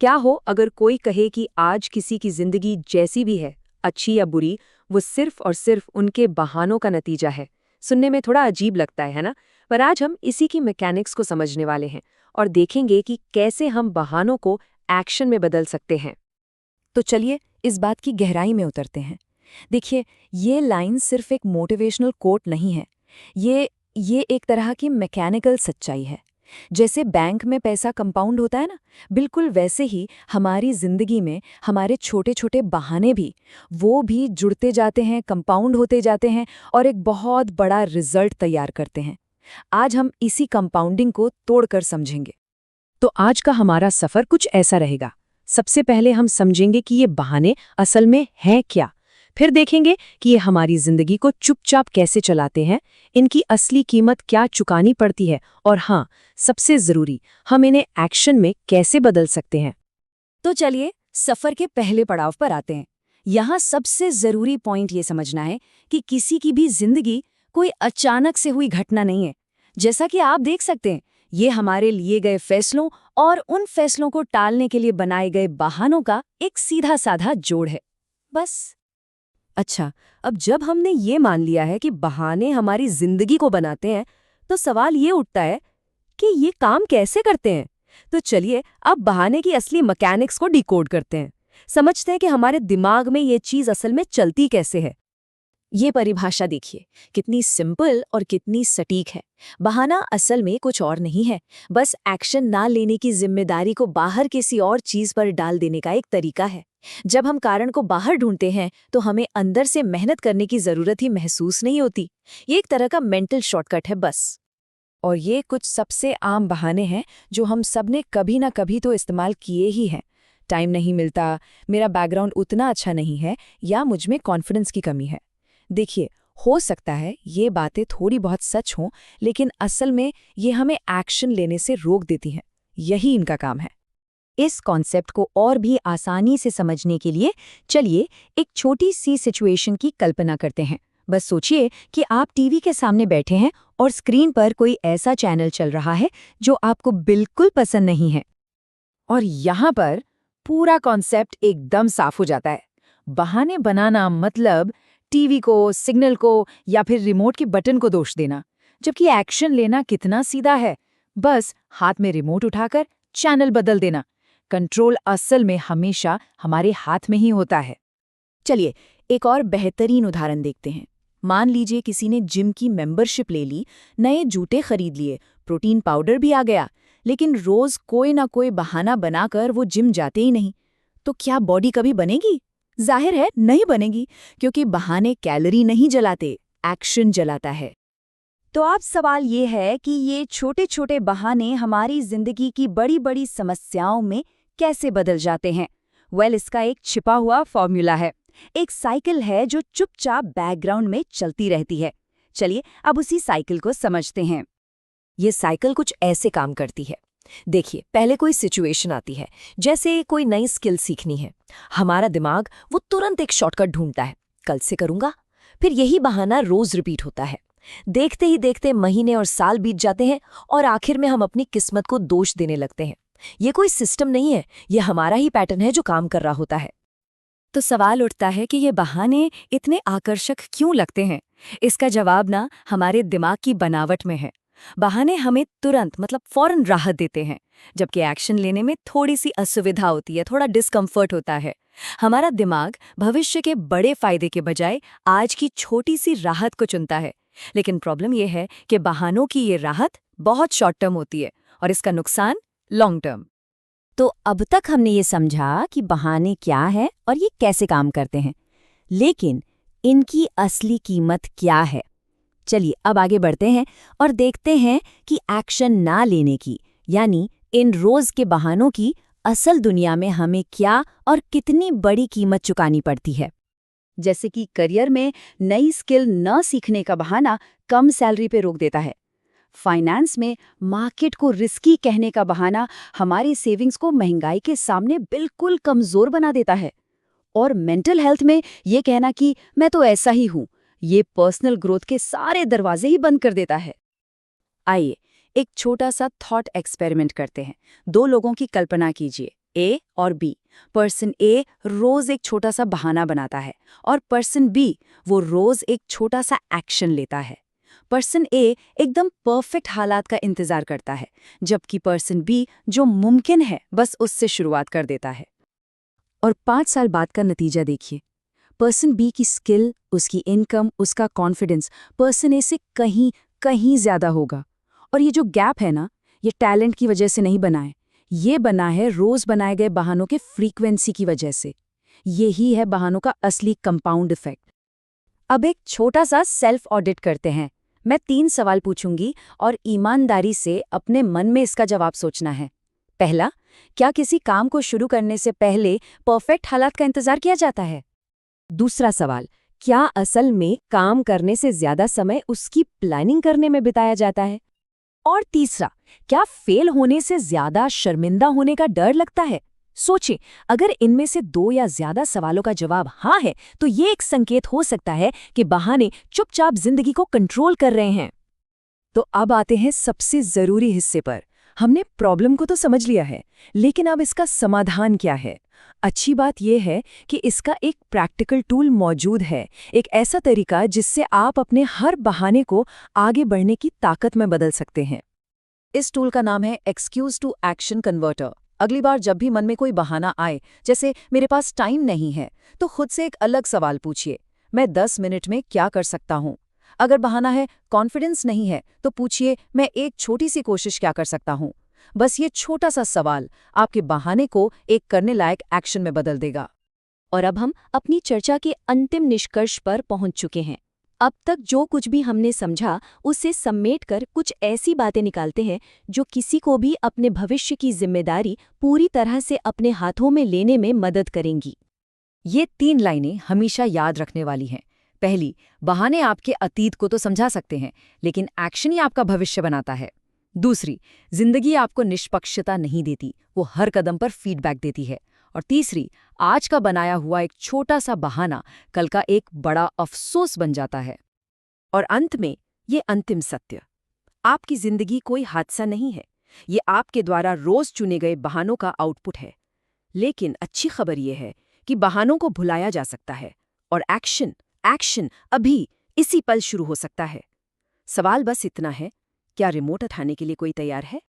क्या हो अगर कोई कहे कि आज किसी की जिंदगी जैसी भी है, अच्छी या बुरी, वो सिर्फ और सिर्फ उनके बहानों का नतीजा है। सुनने में थोड़ा अजीब लगता है ना? पर आज हम इसी की मैकेनिक्स को समझने वाले हैं और देखेंगे कि कैसे हम बहानों को एक्शन में बदल सकते हैं। तो चलिए इस बात की गहराई में उतरते हैं। देखिए, ये लाइन सिर्फ एक मोटिवेशनल कोट नहीं है। ये एक तरह की मैकेनिकल सच्चाई है। जैसे बैंक में पैसा कंपाउंड होता है ना, बिल्कुल वैसे ही हमारी जिंदगी में हमारे छोटे छोटे बहाने भी, वो भी जुड़ते जाते हैं, कंपाउंड होते जाते हैं और एक बहुत बड़ा रिजल्ट तैयार करते हैं। आज हम इसी कंपाउंडिंग को तोड़कर समझेंगे। तो आज का हमारा सफर कुछ ऐसा रहेगा। सबसे पहले हम समझेंगे कि ये बहाने असल में हैं क्या। फिर देखेंगे कि ये हमारी जिंदगी को चुपचाप कैसे चलाते हैं, इनकी असली कीमत क्या चुकानी पड़ती है और हाँ, सबसे जरूरी, हम इन्हें एक्शन में कैसे बदल सकते हैं। तो चलिए सफर के पहले पड़ाव पर आते हैं। यहाँ सबसे जरूरी पॉइंट ये समझना है कि किसी की भी जिंदगी कोई अचानक से हुई घटना नहीं है। जैसा कि आप देख सकते हैं, ये हमारे लिए गए फैसलों और उन फैसलों को टालने के लिए बनाए गए बहानों का एक सीधा साधा जोड़ है, बस। अच्छा, अब जब हमने ये मान लिया है कि बहाने हमारी जिंदगी को बनाते हैं, तो सवाल ये उठता है कि ये काम कैसे करते हैं। तो चलिए अब बहाने की असली मैकेनिक्स को डिकोड करते हैं, समझते हैं कि हमारे दिमाग में ये चीज असल में चलती कैसे है। ये परिभाषा देखिए, कितनी सिंपल और कितनी सटीक है। बहाना असल में कुछ और नहीं है, बस एक्शन ना लेने की जिम्मेदारी को बाहर किसी और चीज पर डाल देने का एक तरीका है। जब हम कारण को बाहर ढूंढते हैं तो हमें अंदर से मेहनत करने की जरूरत ही महसूस नहीं होती। ये एक तरह का मेंटल शॉर्टकट है, बस। और ये कुछ सबसे आम बहाने हैं जो हम सब ने कभी ना कभी तो इस्तेमाल किए ही हैं। टाइम नहीं मिलता, मेरा बैकग्राउंड उतना अच्छा नहीं है, या मुझ में कॉन्फिडेंस की कमी है। देखिए, हो सकता है ये बातें थोड़ी बहुत सच हों, लेकिन असल में ये हमें एक्शन लेने से रोक देती हैं। यही इनका काम है। इस कॉन्सेप्ट को और भी आसानी से समझने के लिए चलिए एक छोटी सी सिचुएशन की कल्पना करते हैं। बस सोचिए कि आप टीवी के सामने बैठे हैं और स्क्रीन पर कोई ऐसा चैनल चल रहा है जो आपको बिल्कुल पसंद नहीं है। और यहाँ पर पूरा कॉन्सेप्ट एकदम साफ हो जाता है। बहाने बनाना मतलब टीवी को, सिग्नल को या फिर रिमोट के बटन को दोष देना, जबकि एक्शन लेना कितना सीधा है। बस हाथ में रिमोट उठाकर चैनल बदल देना। कंट्रोल असल में हमेशा हमारे हाथ में ही होता है। चलिए एक और बेहतरीन उदाहरण देखते हैं। मान लीजिए किसी ने जिम की मेंबरशिप ले ली, नए जूते खरीद लिए, प्रोटीन पाउडर भी आ गया, लेकिन रोज कोई ना कोई बहाना बनाकर वो जिम जाते ही नहीं। तो क्या बॉडी कभी बनेगी? जाहिर है नहीं बनेगी, क्योंकि बहाने कैलोरी नहीं जलाते, एक्शन जलाता है। तो अब सवाल ये है कि ये छोटे छोटे बहाने हमारी जिंदगी की बड़ी बड़ी समस्याओं में कैसे बदल जाते हैं। इसका एक छिपा हुआ फॉर्मूला है। एक साइकिल है जो चुपचाप बैकग्राउंड में चलती रहती है। चलिए अब उसी साइकिल को समझते हैं। ये साइकिल कुछ ऐसे काम करती है। देखिए, पहले कोई सिचुएशन आती है, जैसे कोई नई स्किल सीखनी है। हमारा दिमाग वो तुरंत एक शॉर्टकट ढूंढता है, कल से करूंगा। फिर यही बहाना रोज रिपीट होता है। देखते ही देखते महीने और साल बीत जाते हैं और आखिर में हम अपनी किस्मत को दोष देने लगते हैं। ये कोई सिस्टम नहीं है, ये हमारा ही पैटर्न है जो काम कर रहा होता है। तो सवाल उठता है कि ये बहाने इतने आकर्षक क्यों लगते हैं। इसका जवाब ना हमारे दिमाग की बनावट में है। बहाने हमें तुरंत मतलब फौरन राहत देते हैं, जबकि एक्शन लेने में थोड़ी सी असुविधा होती है, थोड़ा डिस्कम्फर्ट होता है। हमारा दिमाग भविष्य के बड़े फायदे के बजाय आज की छोटी सी राहत को चुनता है। लेकिन प्रॉब्लम यह है कि बहानों की ये राहत बहुत शॉर्ट टर्म होती है और इसका नुकसान लॉन्ग टर्म। तो अब तक हमने ये समझा कि बहाने क्या है और ये कैसे काम करते हैं, लेकिन इनकी असली कीमत क्या है। चलिए अब आगे बढ़ते हैं और देखते हैं कि एक्शन ना लेने की, यानी इन रोज के बहानों की असल दुनिया में हमें क्या और कितनी बड़ी कीमत चुकानी पड़ती है। जैसे कि करियर में नई स्किल न सीखने का बहाना कम सैलरी पे रोक देता है। फाइनेंस में मार्केट को रिस्की कहने का बहाना हमारी सेविंग्स को महंगाई के सामने बिल्कुल कमजोर बना देता है। और मेंटल हेल्थ में ये कहना कि मैं तो ऐसा ही हूं, ये पर्सनल ग्रोथ के सारे दरवाजे ही बंद कर देता है। आइए एक छोटा सा थॉट एक्सपेरिमेंट करते हैं। दो लोगों की कल्पना कीजिए। ए और बी। पर्सन ए रोज एक छोटा सा बहाना बनाता है और पर्सन बी वो रोज एक छोटा सा एक्शन लेता है। पर्सन ए एकदम परफेक्ट हालात का इंतजार करता है, जबकि पर्सन बी जो मुमकिन है बस उससे शुरुआत कर देता है। और 5 साल बाद का नतीजा देखिए। पर्सन बी की स्किल, उसकी इनकम, उसका कॉन्फिडेंस पर्सन ए से कहीं कहीं ज्यादा होगा। और ये जो गैप है ना, ये टैलेंट की वजह से नहीं बना है, ये बना है रोज बनाए गए बहानों के फ्रीक्वेंसी की वजह से। यही है बहानों का असली कंपाउंड इफेक्ट। अब एक छोटा सा सेल्फ ऑडिट करते हैं। मैं 3 सवाल पूछूंगी और ईमानदारी से अपने मन में इसका जवाब सोचना है। पहला, क्या किसी काम को शुरू करने से पहले परफेक्ट हालात का इंतजार किया जाता है? दूसरा सवाल, क्या असल में काम करने से ज्यादा समय उसकी प्लानिंग करने में बिताया जाता है? और तीसरा, क्या फेल होने से ज्यादा शर्मिंदा होने का डर लगता है? सोचिए, अगर इनमें से 2 या ज्यादा सवालों का जवाब हाँ है, तो ये एक संकेत हो सकता है कि बहाने चुपचाप जिंदगी को कंट्रोल कर रहे हैं। तो अब आते हैं सबसे जरूरी हिस्से पर। हमने प्रॉब्लम को तो समझ लिया है, लेकिन अब इसका समाधान क्या है? अच्छी बात यह है कि इसका एक प्रैक्टिकल टूल मौजूद है, एक ऐसा तरीका जिससे आप अपने हर बहाने को आगे बढ़ने की ताकत में बदल सकते हैं। इस टूल का नाम है एक्सक्यूज टू एक्शन कन्वर्टर। अगली बार जब भी मन में कोई बहाना आए, जैसे मेरे पास टाइम नहीं है, तो खुद से एक अलग सवाल पूछिए, मैं 10 मिनट में क्या कर सकता हूँ? अगर बहाना है कॉन्फिडेंस नहीं है, तो पूछिए, मैं एक छोटी सी कोशिश क्या कर सकता हूँ? बस ये छोटा सा सवाल आपके बहाने को एक करने लायक एक्शन में बदल देगा। और अब हम अपनी चर्चा के अंतिम निष्कर्ष पर पहुंच चुके हैं। अब तक जो कुछ भी हमने समझा, उसे समेटकर कुछ ऐसी बातें निकालते हैं जो किसी को भी अपने भविष्य की जिम्मेदारी पूरी तरह से अपने हाथों में लेने में मदद करेंगी। ये 3 लाइनें हमेशा याद रखने वाली हैं। पहली, बहाने आपके अतीत को तो समझा सकते हैं, लेकिन एक्शन ही आपका भविष्य बनाता है। दूसरी, जिंदगी आपको निष्पक्षता नहीं देती, वो हर कदम पर फीडबैक देती है। और तीसरी, आज का बनाया हुआ एक छोटा सा बहाना कल का एक बड़ा अफसोस बन जाता है। और अंत में ये अंतिम सत्य, आपकी जिंदगी कोई हादसा नहीं है, ये आपके द्वारा रोज चुने गए बहानों का आउटपुट है। लेकिन अच्छी खबर ये है कि बहानों को भुलाया जा सकता है और एक्शन अभी इसी पल शुरू हो सकता है। सवाल बस इतना है, क्या रिमोट उठाने के लिए कोई तैयार है?